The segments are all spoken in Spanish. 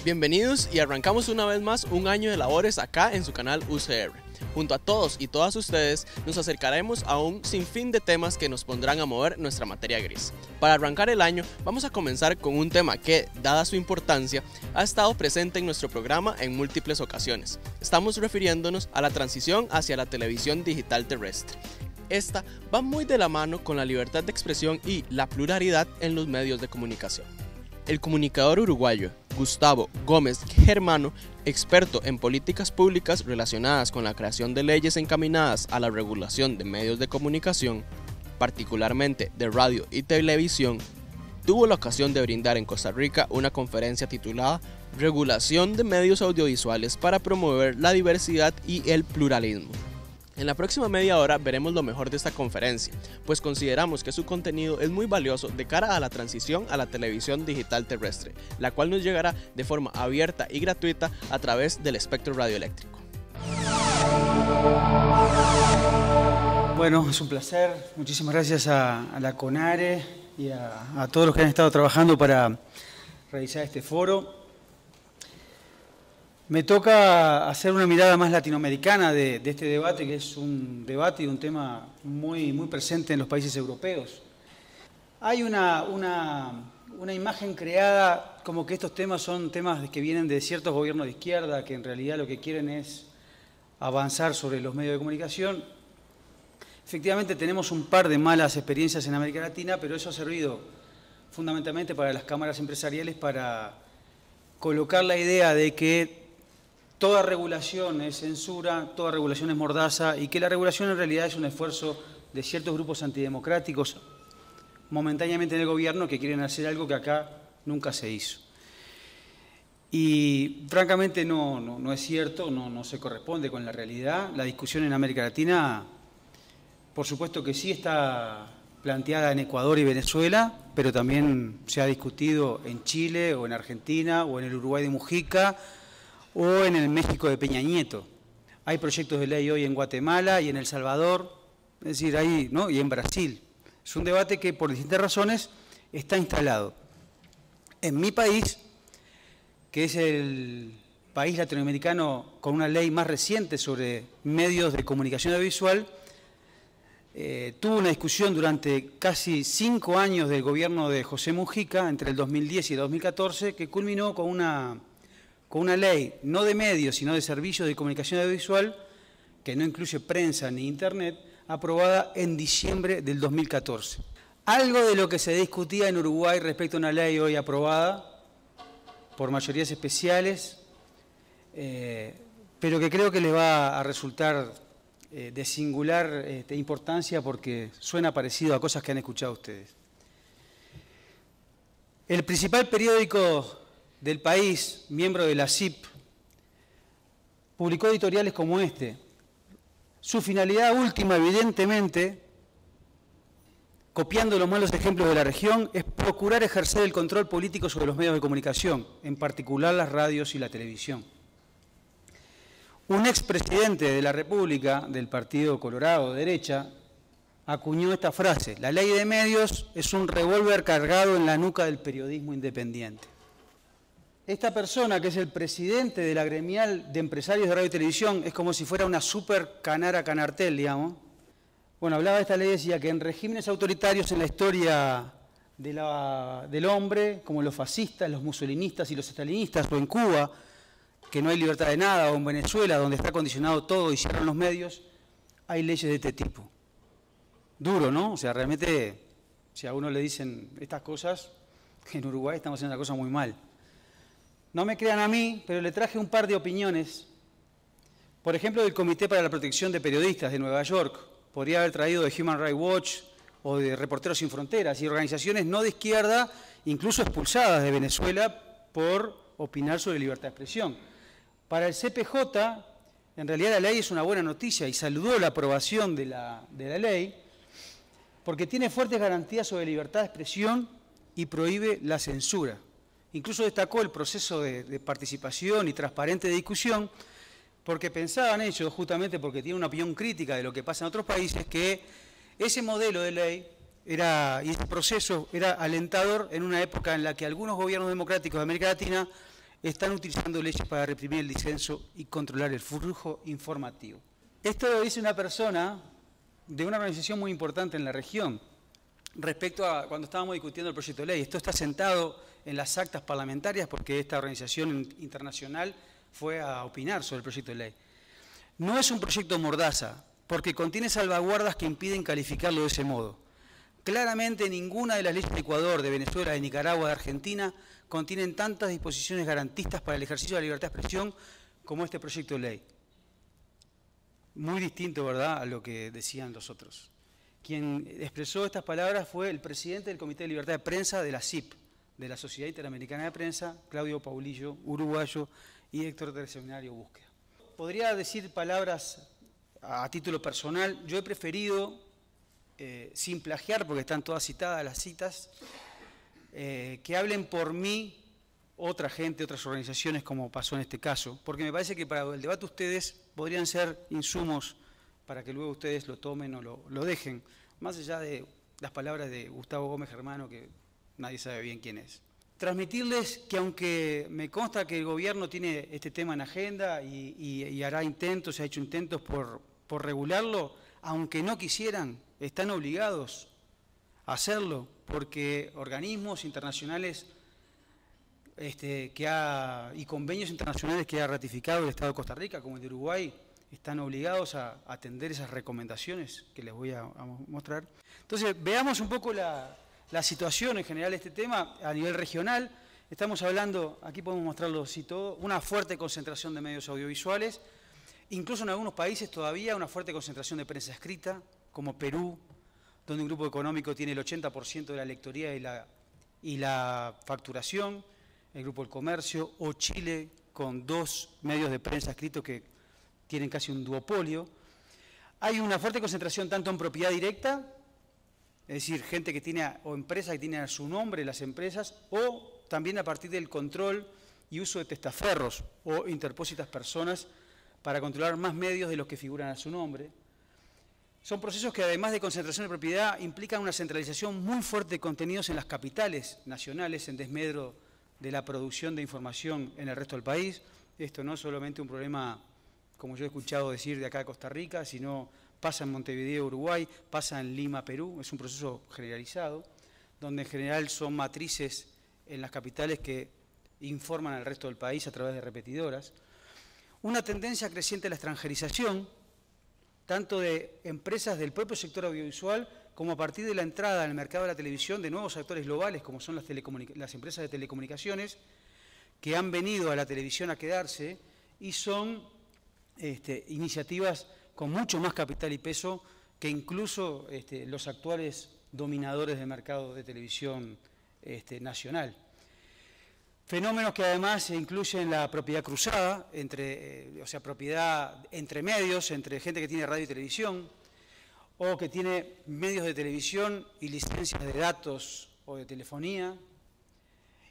Bienvenidos y arrancamos una vez más un año de labores acá en su canal UCR. Junto a todos y todas ustedes nos acercaremos a un sinfín de temas que nos pondrán a mover nuestra materia gris. Para arrancar el año vamos a comenzar con un tema que, dada su importancia, ha estado presente en nuestro programa en múltiples ocasiones. Estamos refiriéndonos a la transición hacia la televisión digital terrestre. Esta va muy de la mano con la libertad de expresión y la pluralidad en los medios de comunicación. El comunicador uruguayo Gustavo Gómez Germano, experto en políticas públicas relacionadas con la creación de leyes encaminadas a la regulación de medios de comunicación, particularmente de radio y televisión, tuvo la ocasión de brindar en Costa Rica una conferencia titulada Regulación de medios audiovisuales para promover la diversidad y el pluralismo. En la próxima media hora veremos lo mejor de esta conferencia, pues consideramos que su contenido es muy valioso de cara a la transición a la televisión digital terrestre, la cual nos llegará de forma abierta y gratuita a través del espectro radioeléctrico. Bueno, es un placer. Muchísimas gracias a la CONARE y a todos los que han estado trabajando para realizar este foro. Me toca hacer una mirada más latinoamericana de este debate, que es un debate y un tema muy presente en los países europeos. Hay una imagen creada como que estos temas son temas que vienen de ciertos gobiernos de izquierda, que en realidad lo que quieren es avanzar sobre los medios de comunicación. Efectivamente tenemos un par de malas experiencias en América Latina, pero eso ha servido fundamentalmente para las cámaras empresariales para colocar la idea de que toda regulación es censura, toda regulación es mordaza y que la regulación en realidad es un esfuerzo de ciertos grupos antidemocráticos momentáneamente en el gobierno que quieren hacer algo que acá nunca se hizo. Y francamente no es cierto, no se corresponde con la realidad. La discusión en América Latina, por supuesto que sí está planteada en Ecuador y Venezuela, pero también se ha discutido en Chile o en Argentina o en el Uruguay de Mujica, o en el México de Peña Nieto. Hay proyectos de ley hoy en Guatemala y en El Salvador, es decir, ahí, ¿no? Y en Brasil. Es un debate que por distintas razones está instalado. En mi país, que es el país latinoamericano con una ley más reciente sobre medios de comunicación audiovisual, tuvo una discusión durante casi 5 años del gobierno de José Mujica, entre el 2010 y el 2014, que culminó con una ley, no de medios, sino de servicios de comunicación audiovisual, que no incluye prensa ni internet, aprobada en diciembre del 2014. Algo de lo que se discutía en Uruguay respecto a una ley hoy aprobada por mayorías especiales, pero que creo que les va a resultar de singular importancia porque suena parecido a cosas que han escuchado ustedes. El principal periódico del país, miembro de la CIP, publicó editoriales como este. Su finalidad última, evidentemente, copiando los malos ejemplos de la región, es procurar ejercer el control político sobre los medios de comunicación, en particular las radios y la televisión. Un expresidente de la República, del Partido Colorado de derecha, acuñó esta frase: la ley de medios es un revólver cargado en la nuca del periodismo independiente. Esta persona, que es el presidente de la gremial de empresarios de radio y televisión, es como si fuera una super canara canartel, digamos. Bueno, hablaba de esta ley y decía que en regímenes autoritarios en la historia del hombre, como los fascistas, los musolinistas y los estalinistas, o en Cuba, que no hay libertad de nada, o en Venezuela, donde está condicionado todo y cierran los medios, hay leyes de este tipo. Duro, ¿no? O sea, realmente, si a uno le dicen estas cosas, en Uruguay estamos haciendo una cosa muy mal. No me crean a mí, pero le traje un par de opiniones. Por ejemplo, del Comité para la Protección de Periodistas de Nueva York. Podría haber traído de Human Rights Watch o de Reporteros Sin Fronteras y organizaciones no de izquierda, incluso expulsadas de Venezuela por opinar sobre libertad de expresión. Para el CPJ, en realidad la ley es una buena noticia y saludó la aprobación de la ley porque tiene fuertes garantías sobre libertad de expresión y prohíbe la censura. Incluso destacó el proceso de participación y transparente de discusión, porque pensaban ellos, justamente porque tienen una opinión crítica de lo que pasa en otros países, que ese modelo de ley y ese proceso era alentador en una época en la que algunos gobiernos democráticos de América Latina están utilizando leyes para reprimir el disenso y controlar el flujo informativo. Esto lo dice una persona de una organización muy importante en la región, respecto a cuando estábamos discutiendo el proyecto de ley. Esto está sentado en las actas parlamentarias porque esta organización internacional fue a opinar sobre el proyecto de ley. No es un proyecto mordaza, porque contiene salvaguardas que impiden calificarlo de ese modo. Claramente ninguna de las leyes de Ecuador, de Venezuela, de Nicaragua, de Argentina, contienen tantas disposiciones garantistas para el ejercicio de la libertad de expresión como este proyecto de ley. Muy distinto, ¿verdad?, a lo que decían los otros. Quien expresó estas palabras fue el presidente del Comité de Libertad de Prensa de la SIP, de la Sociedad Interamericana de Prensa, Claudio Paulillo, uruguayo, y director del seminario Búsqueda. Podría decir palabras a título personal. Yo he preferido, sin plagiar, porque están todas citadas las citas, que hablen por mí otra gente, otras organizaciones, como pasó en este caso, porque me parece que para el debate ustedes podrían ser insumos para que luego ustedes lo tomen o lo dejen, más allá de las palabras de Gustavo Gómez Germano, que nadie sabe bien quién es. Transmitirles que aunque me consta que el gobierno tiene este tema en agenda y hará intentos, se ha hecho intentos por regularlo, aunque no quisieran, están obligados a hacerlo, porque organismos internacionales y convenios internacionales que ha ratificado el Estado de Costa Rica, como el de Uruguay, están obligados a atender esas recomendaciones que les voy a mostrar. Entonces, veamos un poco la situación en general de este tema a nivel regional. Estamos hablando, aquí podemos mostrarlo así todo, una fuerte concentración de medios audiovisuales, incluso en algunos países todavía una fuerte concentración de prensa escrita, como Perú, donde un grupo económico tiene el 80% de la lectoría y la facturación, el Grupo El Comercio, o Chile, con 2 medios de prensa escritos que tienen casi un duopolio. Hay una fuerte concentración tanto en propiedad directa, es decir, gente que tiene, o empresas que tienen a su nombre las empresas, o también a partir del control y uso de testaferros o interpósitas personas para controlar más medios de los que figuran a su nombre. Son procesos que, además de concentración de propiedad, implican una centralización muy fuerte de contenidos en las capitales nacionales en desmedro de la producción de información en el resto del país. Esto no es solamente un problema, como yo he escuchado decir, de acá de Costa Rica, sino pasa en Montevideo, Uruguay, pasa en Lima, Perú. Es un proceso generalizado, donde en general son matrices en las capitales que informan al resto del país a través de repetidoras. Una tendencia creciente a la extranjerización, tanto de empresas del propio sector audiovisual como a partir de la entrada al mercado de la televisión de nuevos actores globales, como son las empresas de telecomunicaciones, que han venido a la televisión a quedarse y son iniciativas con mucho más capital y peso que incluso los actuales dominadores del mercado de televisión nacional. Fenómenos que además incluyen la propiedad cruzada, propiedad entre medios, entre gente que tiene radio y televisión, o que tiene medios de televisión y licencias de datos o de telefonía,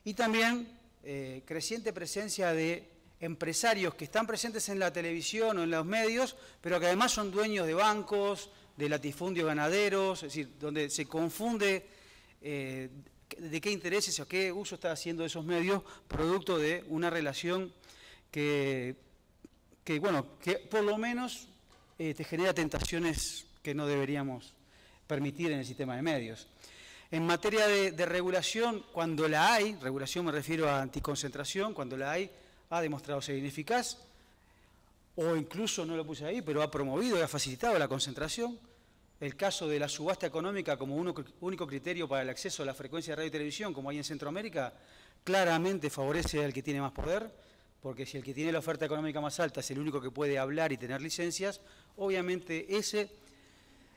y también creciente presencia de empresarios que están presentes en la televisión o en los medios, pero que además son dueños de bancos, de latifundios ganaderos, es decir, donde se confunde de qué intereses o qué uso está haciendo esos medios, producto de una relación que por lo menos genera tentaciones que no deberíamos permitir en el sistema de medios. En materia de regulación, cuando la hay, regulación me refiero a anticoncentración, cuando la hay, ha demostrado ser ineficaz, o incluso, no lo puse ahí, pero ha promovido y ha facilitado la concentración. El caso de la subasta económica como único criterio para el acceso a la frecuencia de radio y televisión, como hay en Centroamérica, claramente favorece al que tiene más poder, porque si el que tiene la oferta económica más alta es el único que puede hablar y tener licencias, obviamente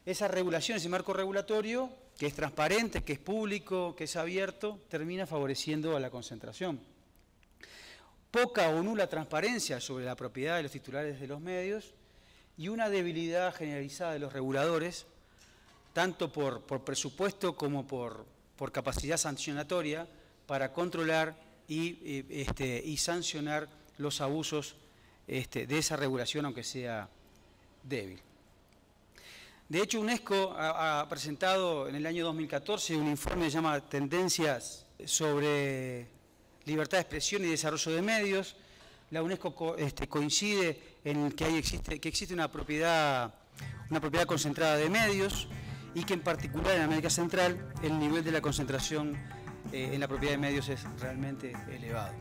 esa regulación, ese marco regulatorio, que es transparente, que es público, que es abierto, termina favoreciendo a la concentración. Poca o nula transparencia sobre la propiedad de los titulares de los medios y una debilidad generalizada de los reguladores, tanto por presupuesto como por capacidad sancionatoria, para controlar y sancionar los abusos de esa regulación, aunque sea débil. De hecho, UNESCO ha presentado en el año 2014 un informe que se llama Tendencias sobre libertad de expresión y desarrollo de medios. La UNESCO coincide en que existe una propiedad concentrada de medios y que en particular en América Central el nivel de la concentración en la propiedad de medios es realmente elevado.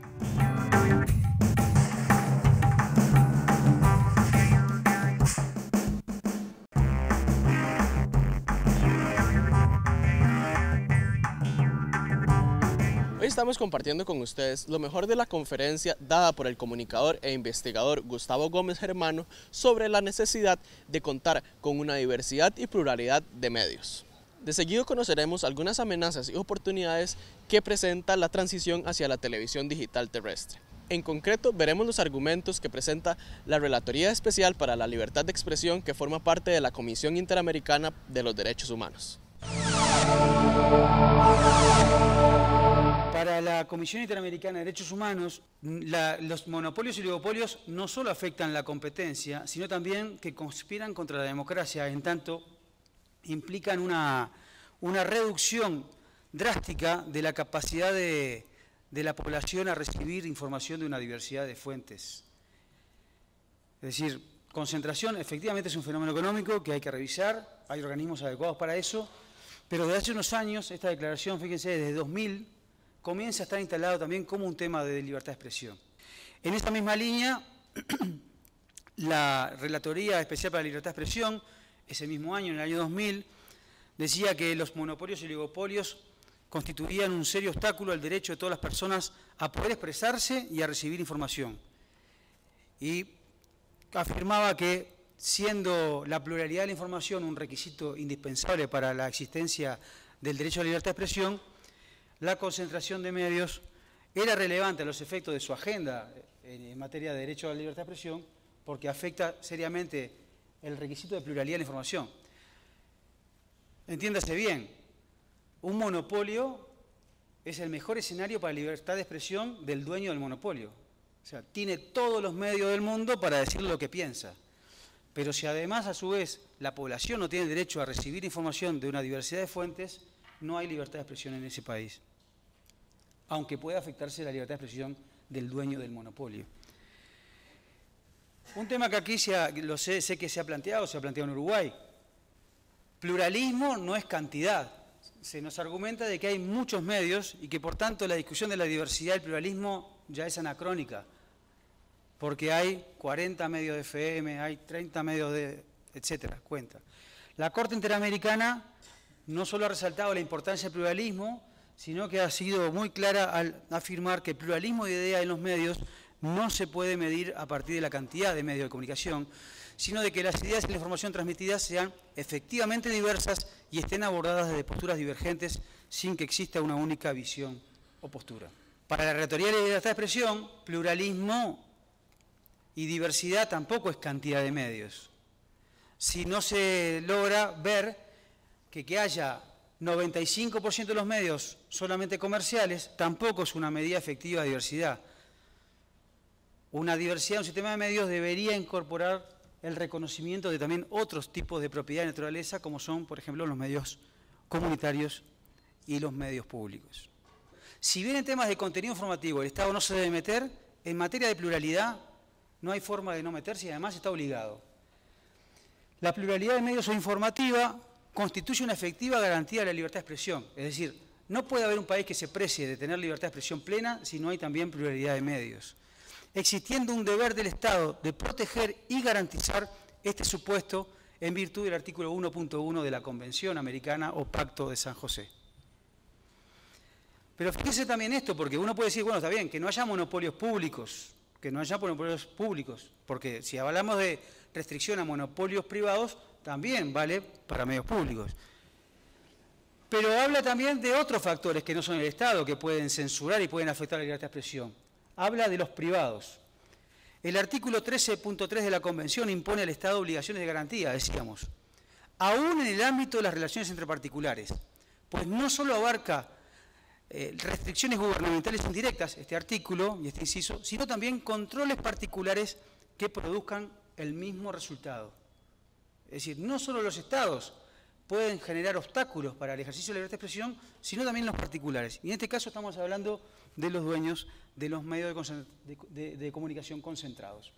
Hoy estamos compartiendo con ustedes lo mejor de la conferencia dada por el comunicador e investigador Gustavo Gómez Germano sobre la necesidad de contar con una diversidad y pluralidad de medios. De seguido conoceremos algunas amenazas y oportunidades que presenta la transición hacia la televisión digital terrestre. En concreto, veremos los argumentos que presenta la Relatoría Especial para la Libertad de Expresión, que forma parte de la Comisión Interamericana de los Derechos Humanos. Para la Comisión Interamericana de Derechos Humanos, los monopolios y oligopolios no solo afectan la competencia, sino también que conspiran contra la democracia, en tanto implican una reducción drástica de la capacidad de la población a recibir información de una diversidad de fuentes. Es decir, concentración efectivamente es un fenómeno económico que hay que revisar, hay organismos adecuados para eso, pero desde hace unos años esta declaración, fíjense, desde 2000, comienza a estar instalado también como un tema de libertad de expresión. En esta misma línea, la Relatoría Especial para la Libertad de Expresión, ese mismo año, en el año 2000, decía que los monopolios y oligopolios constituían un serio obstáculo al derecho de todas las personas a poder expresarse y a recibir información. Y afirmaba que, siendo la pluralidad de la información un requisito indispensable para la existencia del derecho a la libertad de expresión, la concentración de medios era relevante a los efectos de su agenda en materia de derecho a la libertad de expresión, porque afecta seriamente el requisito de pluralidad de la información. Entiéndase bien, un monopolio es el mejor escenario para la libertad de expresión del dueño del monopolio. O sea, tiene todos los medios del mundo para decir lo que piensa. Pero si además, a su vez, la población no tiene derecho a recibir información de una diversidad de fuentes, no hay libertad de expresión en ese país, aunque pueda afectarse la libertad de expresión del dueño del monopolio. Un tema que aquí sé que se ha planteado en Uruguay. Pluralismo no es cantidad. Se nos argumenta de que hay muchos medios y que por tanto la discusión de la diversidad y el pluralismo ya es anacrónica, porque hay 40 medios de FM, hay 30 medios de, etcétera, cuenta. La Corte Interamericana no solo ha resaltado la importancia del pluralismo, sino que ha sido muy clara al afirmar que el pluralismo de ideas en los medios no se puede medir a partir de la cantidad de medios de comunicación, sino de que las ideas y la información transmitidas sean efectivamente diversas y estén abordadas desde posturas divergentes sin que exista una única visión o postura. Para la Relatoría de la Libertad de Expresión, pluralismo y diversidad tampoco es cantidad de medios. Si no se logra ver que haya 95% de los medios solamente comerciales, tampoco es una medida efectiva de diversidad. Una diversidad en un sistema de medios debería incorporar el reconocimiento de también otros tipos de propiedad de naturaleza, como son, por ejemplo, los medios comunitarios y los medios públicos. Si bien en temas de contenido informativo el Estado no se debe meter, en materia de pluralidad no hay forma de no meterse y además está obligado. La pluralidad de medios o informativa constituye una efectiva garantía de la libertad de expresión. Es decir, no puede haber un país que se precie de tener libertad de expresión plena si no hay también pluralidad de medios, existiendo un deber del Estado de proteger y garantizar este supuesto en virtud del artículo 1.1 de la Convención Americana o Pacto de San José. Pero fíjese también esto, porque uno puede decir, bueno, está bien, que no haya monopolios públicos, porque si hablamos de restricción a monopolios privados, también vale para medios públicos. Pero habla también de otros factores que no son el Estado, que pueden censurar y pueden afectar la libertad de expresión. Habla de los privados. El artículo 13.3 de la Convención impone al Estado obligaciones de garantía, decíamos, aún en el ámbito de las relaciones entre particulares, pues no solo abarca restricciones gubernamentales indirectas, este artículo y este inciso, sino también controles particulares que produzcan el mismo resultado. Es decir, no solo los Estados pueden generar obstáculos para el ejercicio de la libertad de expresión, sino también los particulares. Y en este caso estamos hablando de los dueños de los medios de comunicación concentrados.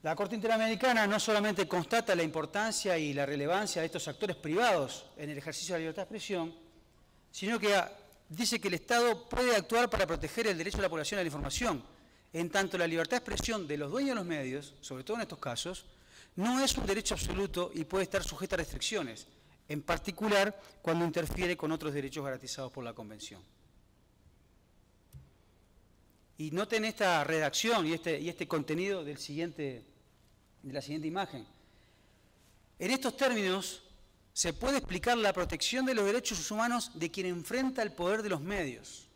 La Corte Interamericana no solamente constata la importancia y la relevancia de estos actores privados en el ejercicio de la libertad de expresión, sino que dice que el Estado puede actuar para proteger el derecho de la población a la información, en tanto la libertad de expresión de los dueños de los medios, sobre todo en estos casos, no es un derecho absoluto y puede estar sujeta a restricciones, en particular cuando interfiere con otros derechos garantizados por la Convención. Y noten esta redacción y este contenido de la siguiente imagen. En estos términos, se puede explicar la protección de los derechos humanos de quien enfrenta el poder de los medios,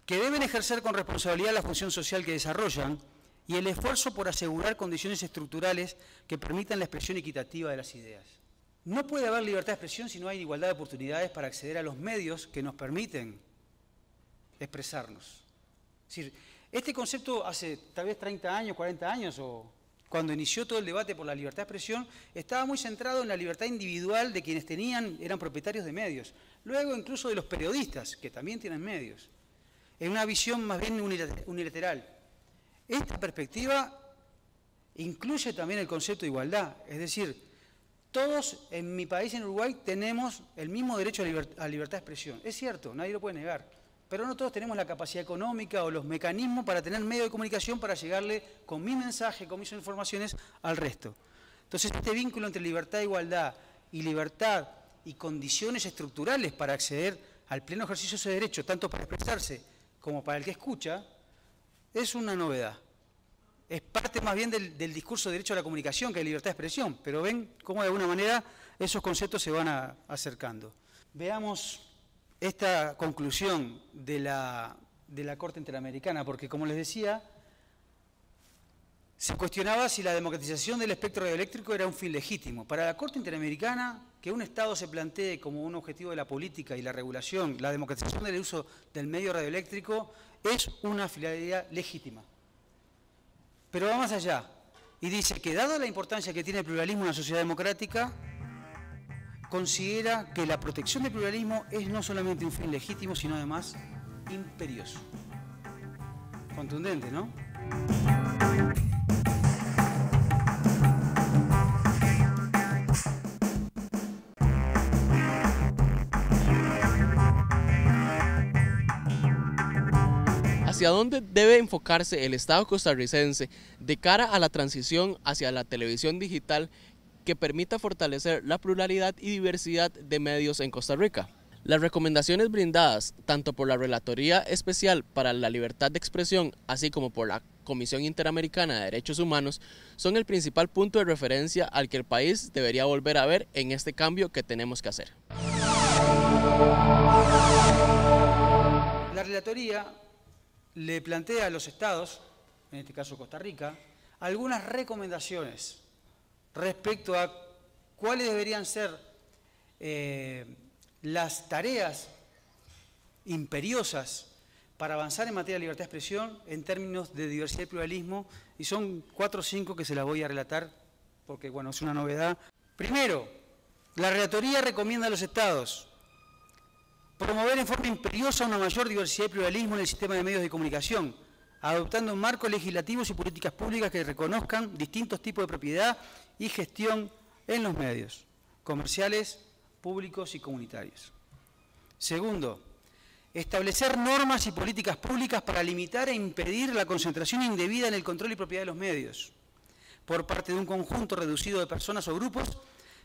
que deben ejercer con responsabilidad la función social que desarrollan y el esfuerzo por asegurar condiciones estructurales que permitan la expresión equitativa de las ideas. No puede haber libertad de expresión si no hay igualdad de oportunidades para acceder a los medios que nos permiten expresarnos. Es decir, este concepto hace tal vez 30 años, 40 años, o cuando inició todo el debate por la libertad de expresión, estaba muy centrado en la libertad individual de quienes eran propietarios de medios. Luego incluso de los periodistas, que también tienen medios. En una visión más bien unilateral. Esta perspectiva incluye también el concepto de igualdad, es decir, todos en mi país, en Uruguay, tenemos el mismo derecho a libertad de expresión. Es cierto, nadie lo puede negar, pero no todos tenemos la capacidad económica o los mecanismos para tener medios de comunicación para llegarle con mi mensaje, con mis informaciones al resto. Entonces, este vínculo entre libertad e igualdad y libertad y condiciones estructurales para acceder al pleno ejercicio de ese derecho, tanto para expresarse como para el que escucha, es una novedad. Es parte más bien del discurso de derecho a la comunicación que de libertad de expresión, pero ven cómo de alguna manera esos conceptos se van acercando. Veamos esta conclusión de la Corte Interamericana, porque como les decía, se cuestionaba si la democratización del espectro radioeléctrico era un fin legítimo. Para la Corte Interamericana, que un Estado se plantee como un objetivo de la política y la regulación, la democratización del uso del medio radioeléctrico es una finalidad legítima. Pero va más allá y dice que, dada la importancia que tiene el pluralismo en una sociedad democrática, considera que la protección del pluralismo es no solamente un fin legítimo, sino además imperioso. Contundente, ¿no? ¿Hacia dónde debe enfocarse el Estado costarricense de cara a la transición hacia la televisión digital que permita fortalecer la pluralidad y diversidad de medios en Costa Rica? Las recomendaciones brindadas tanto por la Relatoría Especial para la Libertad de Expresión, así como por la Comisión Interamericana de Derechos Humanos, son el principal punto de referencia al que el país debería volver a ver en este cambio que tenemos que hacer. La Relatoría le plantea a los estados, en este caso Costa Rica, algunas recomendaciones respecto a cuáles deberían ser las tareas imperiosas para avanzar en materia de libertad de expresión en términos de diversidad y pluralismo, y son 4 o 5 que se las voy a relatar porque, bueno, es una novedad. Primero, la Relatoría recomienda a los estados promover en forma imperiosa una mayor diversidad y pluralismo en el sistema de medios de comunicación, adoptando marcos legislativos y políticas públicas que reconozcan distintos tipos de propiedad y gestión en los medios, comerciales, públicos y comunitarios. Segundo, establecer normas y políticas públicas para limitar e impedir la concentración indebida en el control y propiedad de los medios, por parte de un conjunto reducido de personas o grupos,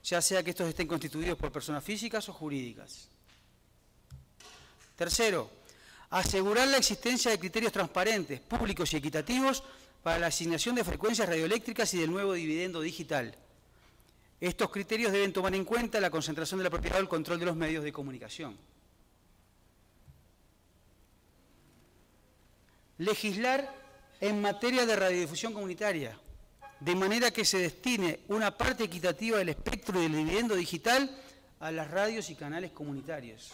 ya sea que estos estén constituidos por personas físicas o jurídicas. Tercero, asegurar la existencia de criterios transparentes, públicos y equitativos para la asignación de frecuencias radioeléctricas y del nuevo dividendo digital. Estos criterios deben tomar en cuenta la concentración de la propiedad o el control de los medios de comunicación. Legislar en materia de radiodifusión comunitaria, de manera que se destine una parte equitativa del espectro y del dividendo digital a las radios y canales comunitarios.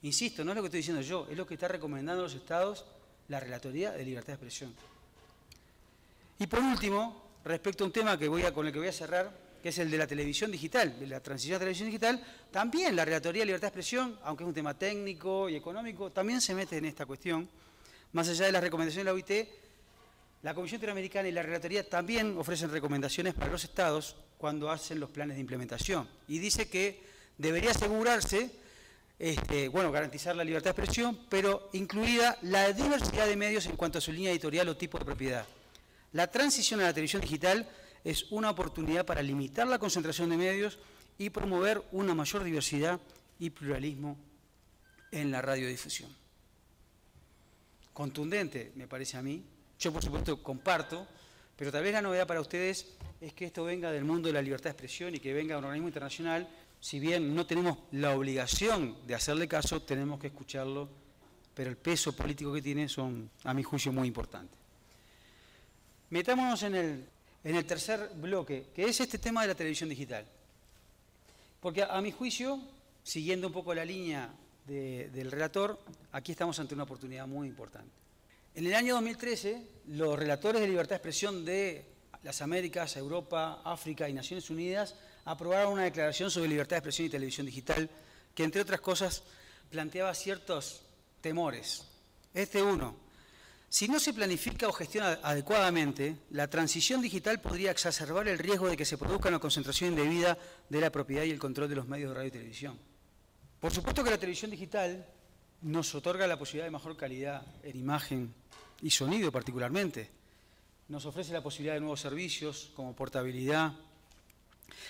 Insisto, no es lo que estoy diciendo yo, es lo que está recomendando a los estados la Relatoría de Libertad de Expresión. Y por último, respecto a un tema con el que voy a cerrar, que es el de la televisión digital, de la transición a la televisión digital, también la Relatoría de Libertad de Expresión, aunque es un tema técnico y económico, también se mete en esta cuestión. Más allá de las recomendaciones de la OIT, la Comisión Interamericana y la Relatoría también ofrecen recomendaciones para los estados cuando hacen los planes de implementación. Y dice que debería asegurarse, garantizar la libertad de expresión, pero incluida la diversidad de medios en cuanto a su línea editorial o tipo de propiedad. La transición a la televisión digital es una oportunidad para limitar la concentración de medios y promover una mayor diversidad y pluralismo en la radiodifusión. Contundente, me parece a mí. Yo, por supuesto, comparto, pero tal vez la novedad para ustedes es que esto venga del mundo de la libertad de expresión y que venga de un organismo internacional. Si bien no tenemos la obligación de hacerle caso, tenemos que escucharlo, pero el peso político que tiene son, a mi juicio, muy importantes. Metámonos en el tercer bloque, que es este tema de la televisión digital. Porque a mi juicio, siguiendo un poco la línea del relator, aquí estamos ante una oportunidad muy importante. En el año 2013, los relatores de libertad de expresión de las Américas, Europa, África y Naciones Unidas aprobaron una declaración sobre libertad de expresión y televisión digital que, entre otras cosas, planteaba ciertos temores. Uno, si no se planifica o gestiona adecuadamente, la transición digital podría exacerbar el riesgo de que se produzca una concentración indebida de la propiedad y el control de los medios de radio y televisión. Por supuesto que la televisión digital nos otorga la posibilidad de mejor calidad en imagen y sonido particularmente. Nos ofrece la posibilidad de nuevos servicios como portabilidad,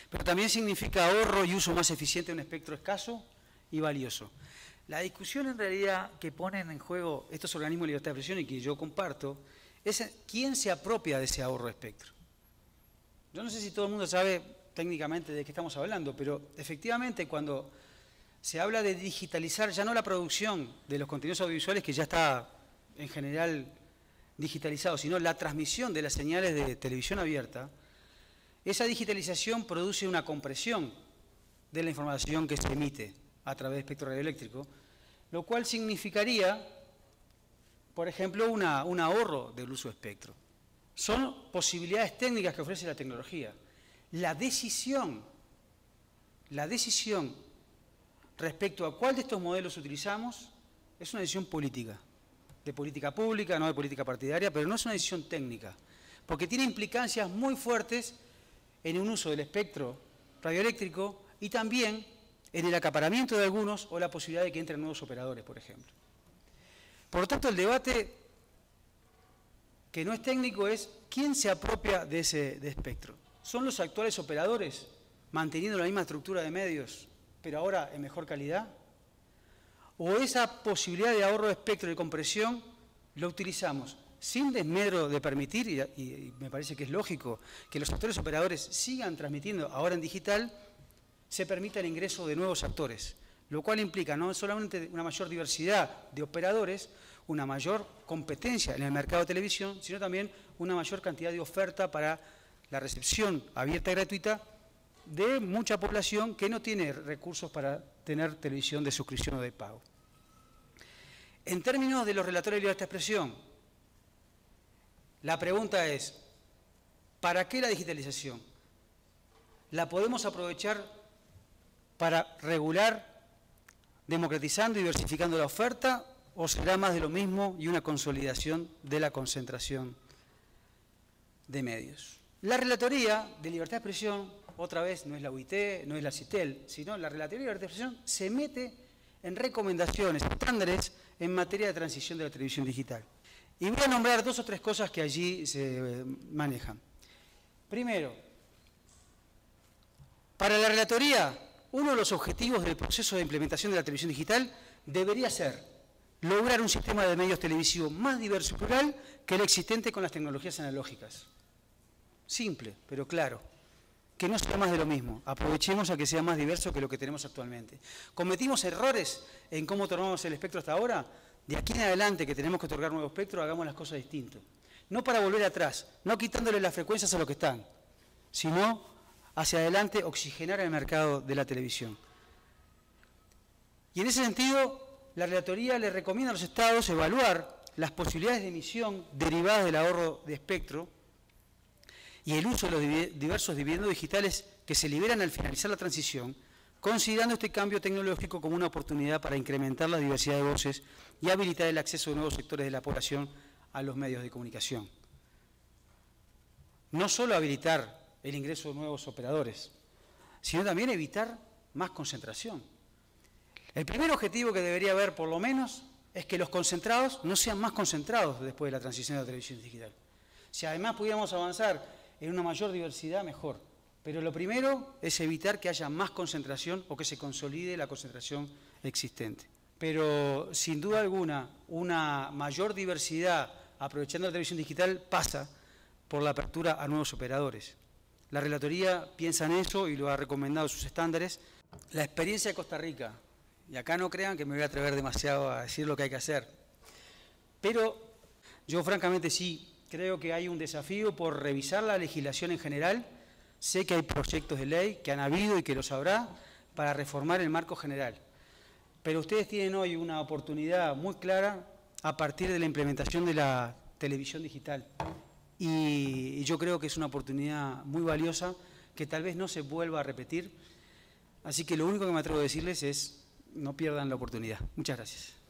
pero también significa ahorro y uso más eficiente de un espectro escaso y valioso. La discusión en realidad que ponen en juego estos organismos de libertad de expresión y que yo comparto es quién se apropia de ese ahorro de espectro. Yo no sé si todo el mundo sabe técnicamente de qué estamos hablando, pero efectivamente cuando se habla de digitalizar ya no la producción de los contenidos audiovisuales, que ya está en general digitalizado, sino la transmisión de las señales de televisión abierta, esa digitalización produce una compresión de la información que se emite a través del espectro radioeléctrico, lo cual significaría, por ejemplo, un ahorro del uso de espectro. Son posibilidades técnicas que ofrece la tecnología. La decisión respecto a cuál de estos modelos utilizamos es una decisión política, de política pública, no de política partidaria, pero no es una decisión técnica, porque tiene implicancias muy fuertes en un uso del espectro radioeléctrico y también en el acaparamiento de algunos o la posibilidad de que entren nuevos operadores, por ejemplo. Por lo tanto, el debate que no es técnico es quién se apropia de ese espectro. ¿Son los actuales operadores manteniendo la misma estructura de medios, pero ahora en mejor calidad? ¿O esa posibilidad de ahorro de espectro y de compresión lo utilizamos sin desmedro de permitir, y me parece que es lógico, que los actores operadores sigan transmitiendo ahora en digital, se permita el ingreso de nuevos actores, lo cual implica no solamente una mayor diversidad de operadores, una mayor competencia en el mercado de televisión, sino también una mayor cantidad de oferta para la recepción abierta y gratuita de mucha población que no tiene recursos para tener televisión de suscripción o de pago. En términos de los relatores de libertad de expresión, la pregunta es, ¿para qué la digitalización? ¿La podemos aprovechar para regular, democratizando y diversificando la oferta, o será más de lo mismo y una consolidación de la concentración de medios? La Relatoría de Libertad de Expresión, otra vez, no es la UIT, no es la CITEL, sino la Relatoría de Libertad de Expresión se mete en recomendaciones, estándares en materia de transición de la televisión digital. Y voy a nombrar 2 o 3 cosas que allí se manejan. Primero, para la Relatoría, uno de los objetivos del proceso de implementación de la televisión digital debería ser lograr un sistema de medios televisivos más diverso y plural que el existente con las tecnologías analógicas. Simple, pero claro. Que no sea más de lo mismo. Aprovechemos a que sea más diverso que lo que tenemos actualmente. ¿Cometimos errores en cómo tomamos el espectro hasta ahora? De aquí en adelante, que tenemos que otorgar nuevo espectro, hagamos las cosas distintas. No para volver atrás, no quitándole las frecuencias a los que están, sino hacia adelante oxigenar el mercado de la televisión. Y en ese sentido, la Relatoría le recomienda a los Estados evaluar las posibilidades de emisión derivadas del ahorro de espectro y el uso de los diversos dividendos digitales que se liberan al finalizar la transición, considerando este cambio tecnológico como una oportunidad para incrementar la diversidad de voces y habilitar el acceso de nuevos sectores de la población a los medios de comunicación. No solo habilitar el ingreso de nuevos operadores, sino también evitar más concentración. El primer objetivo que debería haber, por lo menos, es que los concentrados no sean más concentrados después de la transición a la televisión digital. Si además pudiéramos avanzar en una mayor diversidad, mejor. Pero lo primero es evitar que haya más concentración o que se consolide la concentración existente. Pero, sin duda alguna, una mayor diversidad aprovechando la televisión digital pasa por la apertura a nuevos operadores. La Relatoría piensa en eso y lo ha recomendado en sus estándares. La experiencia de Costa Rica, y acá no crean que me voy a atrever demasiado a decir lo que hay que hacer, pero yo francamente sí creo que hay un desafío por revisar la legislación en general. Sé que hay proyectos de ley que han habido y que los habrá para reformar el marco general, pero ustedes tienen hoy una oportunidad muy clara a partir de la implementación de la televisión digital. Y yo creo que es una oportunidad muy valiosa que tal vez no se vuelva a repetir. Así que lo único que me atrevo a decirles es no pierdan la oportunidad. Muchas gracias.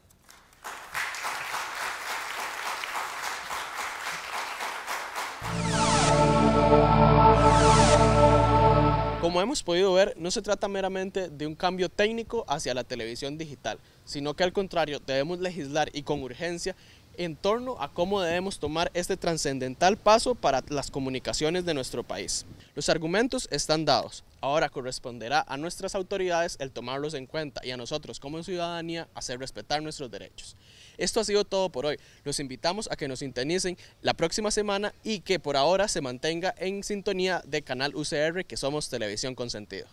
Como hemos podido ver, no se trata meramente de un cambio técnico hacia la televisión digital, sino que al contrario debemos legislar y con urgencia en torno a cómo debemos tomar este trascendental paso para las comunicaciones de nuestro país. Los argumentos están dados, ahora corresponderá a nuestras autoridades el tomarlos en cuenta y a nosotros como ciudadanía hacer respetar nuestros derechos. Esto ha sido todo por hoy, los invitamos a que nos sintonicen la próxima semana y que por ahora se mantenga en sintonía de Canal UCR, que somos Televisión con Sentido.